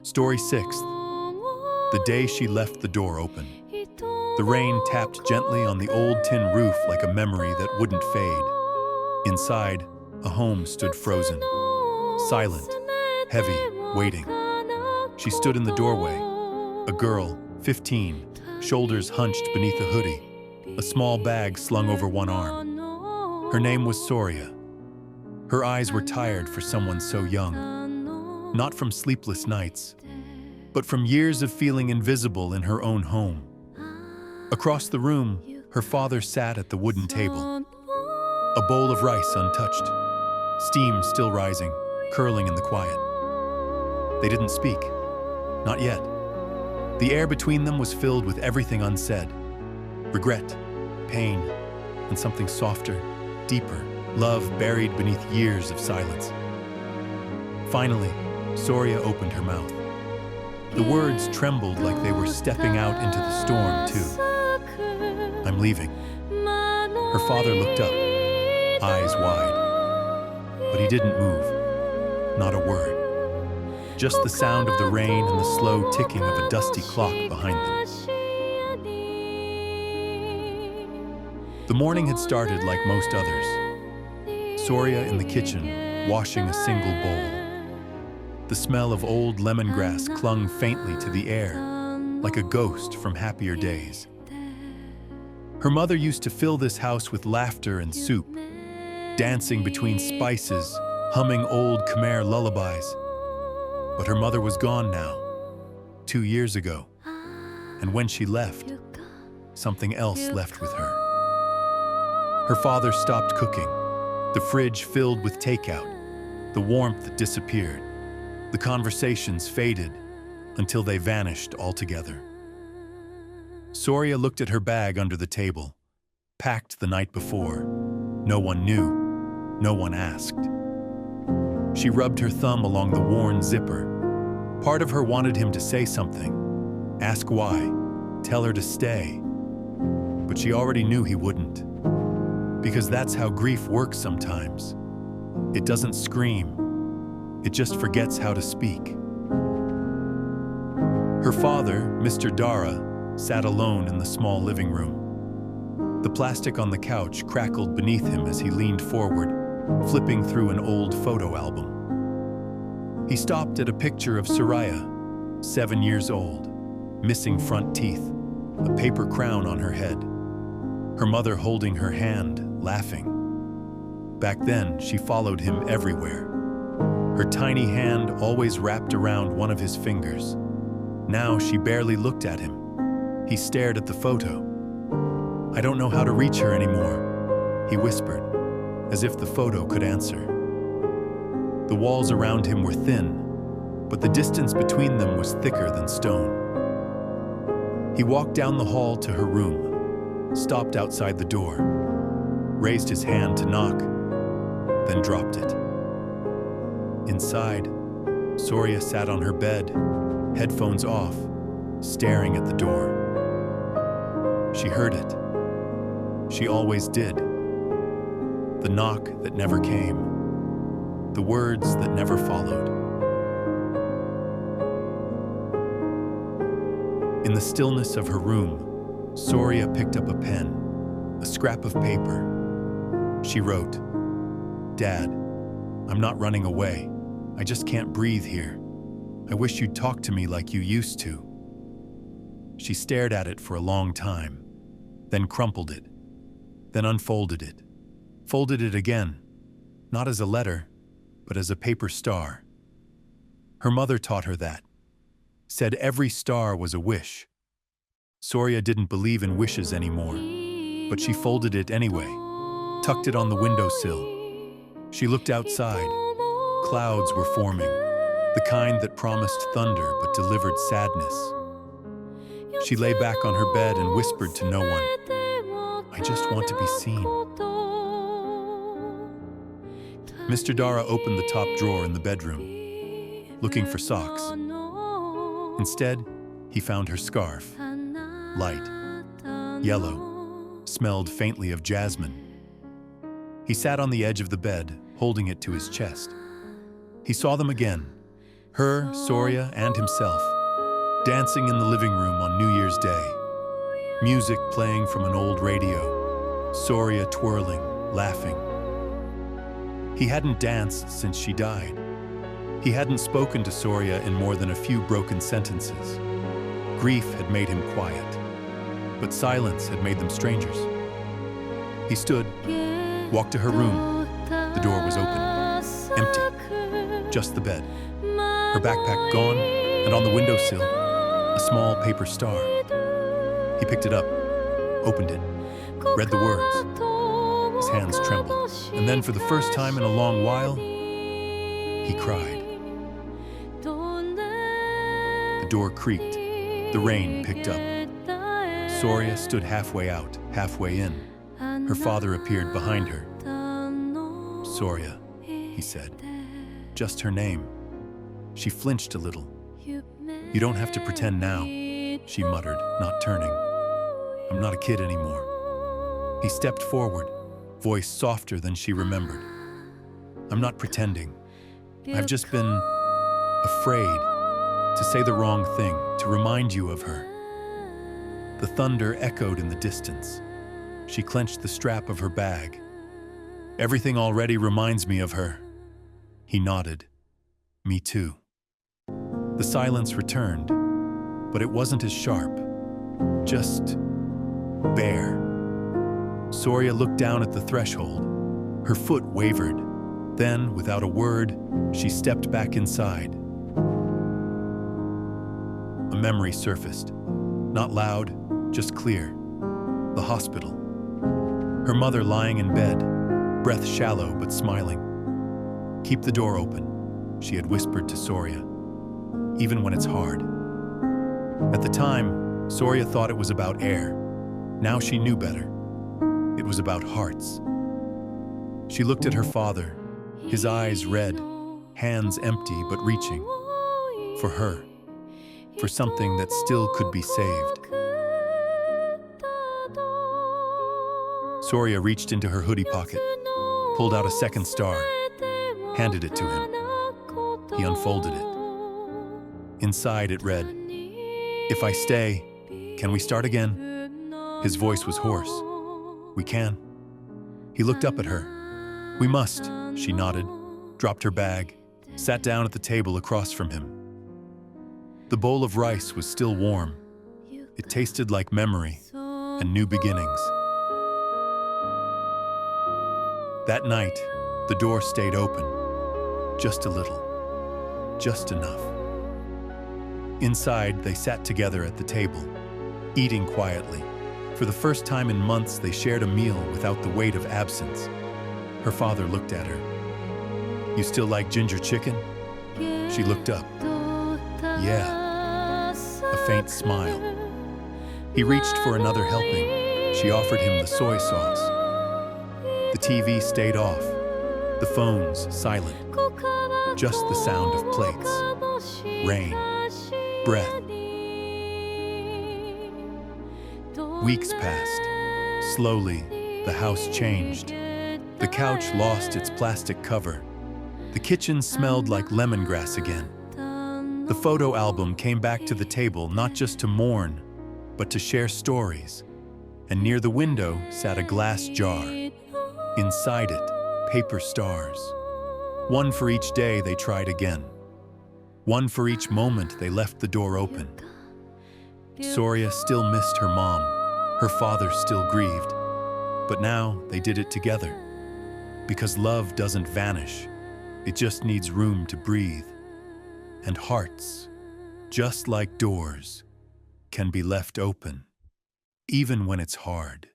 Story 6th. The day she left the door open. The rain tapped gently on the old tin roof like a memory that wouldn't fade. Inside, a home stood frozen, silent, heavy, waiting. She stood in the doorway, a girl, 15, shoulders hunched beneath a hoodie, a small bag slung over one arm. Her name was Soria. Her eyes were tired for someone so young, not from sleepless nights, but from years of feeling invisible in her own home. Across the room, her father sat at the wooden table, a bowl of rice untouched, steam still rising, curling in the quiet. They didn't speak, not yet. The air between them was filled with everything unsaid: regret, pain, and something softer, deeper, love buried beneath years of silence. Finally, Soria opened her mouth. The words trembled like they were stepping out into the storm, too. "I'm leaving." Her father looked up, eyes wide. But he didn't move, not a word. Just the sound of the rain and the slow ticking of a dusty clock behind them. The morning had started like most others. Soria in the kitchen, washing a single bowl. The smell of old lemongrass clung faintly to the air, like a ghost from happier days. Her mother used to fill this house with laughter and soup, dancing between spices, humming old Khmer lullabies. But her mother was gone now, 2 years ago. And when she left, something else left with her. Her father stopped cooking, the fridge filled with takeout, the warmth disappeared. The conversations faded until they vanished altogether. Soria looked at her bag under the table, packed the night before. No one knew, no one asked. She rubbed her thumb along the worn zipper. Part of her wanted him to say something, ask why, tell her to stay. But she already knew he wouldn't. Because that's how grief works sometimes. It doesn't scream. It just forgets how to speak. Her father, Mr. Dara, sat alone in the small living room. The plastic on the couch crackled beneath him as he leaned forward, flipping through an old photo album. He stopped at a picture of Soraya, 7 years old, missing front teeth, a paper crown on her head. Her mother holding her hand, laughing. Back then, she followed him everywhere. Her tiny hand always wrapped around one of his fingers. Now she barely looked at him. He stared at the photo. "I don't know how to reach her anymore," he whispered, as if the photo could answer. The walls around him were thin, but the distance between them was thicker than stone. He walked down the hall to her room, stopped outside the door, raised his hand to knock, then dropped it. Inside, Soria sat on her bed, headphones off, staring at the door. She heard it. She always did. The knock that never came. The words that never followed. In the stillness of her room, Soria picked up a pen, a scrap of paper. She wrote, "Dad, I'm not running away. I just can't breathe here. I wish you'd talk to me like you used to." She stared at it for a long time, then crumpled it, then unfolded it, folded it again, not as a letter, but as a paper star. Her mother taught her that, said every star was a wish. Soria didn't believe in wishes anymore, but she folded it anyway, tucked it on the windowsill. She looked outside. Clouds were forming, the kind that promised thunder but delivered sadness. She lay back on her bed and whispered to no one, "I just want to be seen." Mr. Dara opened the top drawer in the bedroom, looking for socks. Instead, he found her scarf, light, yellow, smelled faintly of jasmine. He sat on the edge of the bed, holding it to his chest. He saw them again, Her, Soria, and himself, dancing in the living room on New Year's Day. Music playing from an old radio, Soria twirling, laughing. He hadn't danced since she died. He hadn't spoken to Soria in more than a few broken sentences. Grief had made him quiet, but silence had made them strangers. He stood, walked to her room. The door was open, empty, just the bed. Her backpack gone, and on the windowsill, a small paper star. He picked it up, opened it, read the words. His hands trembled, and then for the first time in a long while, he cried. The door creaked, the rain picked up. Soria stood halfway out, halfway in. Her father appeared behind her. Soria, he said, just her name. She flinched a little. You don't have to pretend now, she muttered, not turning. I'm not a kid anymore. He stepped forward, voice softer than she remembered. I'm not pretending. I've just been afraid to say the wrong thing, to remind you of her. The thunder echoed in the distance. She clenched the strap of her bag. Everything already reminds me of her. He nodded. Me too. The silence returned, but it wasn't as sharp, just bare. Soria looked down at the threshold. Her foot wavered. Then, without a word, she stepped back inside. A memory surfaced. Not loud, just clear. The hospital. Her mother lying in bed, breath shallow but smiling. Keep the door open, she had whispered to Soria, even when it's hard. At the time, Soria thought it was about air. Now she knew better. It was about hearts. She looked at her father, his eyes red, hands empty but reaching. For her. For something that still could be saved. Soria reached into her hoodie pocket, pulled out a second star, handed it to him. He unfolded it. Inside it read, "If I stay, can we start again?" His voice was hoarse. "We can." He looked up at her. "We must," she nodded, dropped her bag, sat down at the table across from him. The bowl of rice was still warm. It tasted like memory and new beginnings. That night, the door stayed open. Just a little. Just enough. Inside, they sat together at the table, eating quietly. For the first time in months, they shared a meal without the weight of absence. Her father looked at her. "You still like ginger chicken?" She looked up. "Yeah." A faint smile. He reached for another helping. She offered him the soy sauce. The TV stayed off, the phones silent. Just the sound of plates, rain, breath. Weeks passed. Slowly, the house changed. The couch lost its plastic cover. The kitchen smelled like lemongrass again. The photo album came back to the table not just to mourn, but to share stories. And near the window sat a glass jar. Inside it, paper stars. One for each day they tried again. One for each moment they left the door open. Soria still missed her mom. Her father still grieved. But now they did it together. Because love doesn't vanish. It just needs room to breathe. And hearts, just like doors, can be left open, even when it's hard.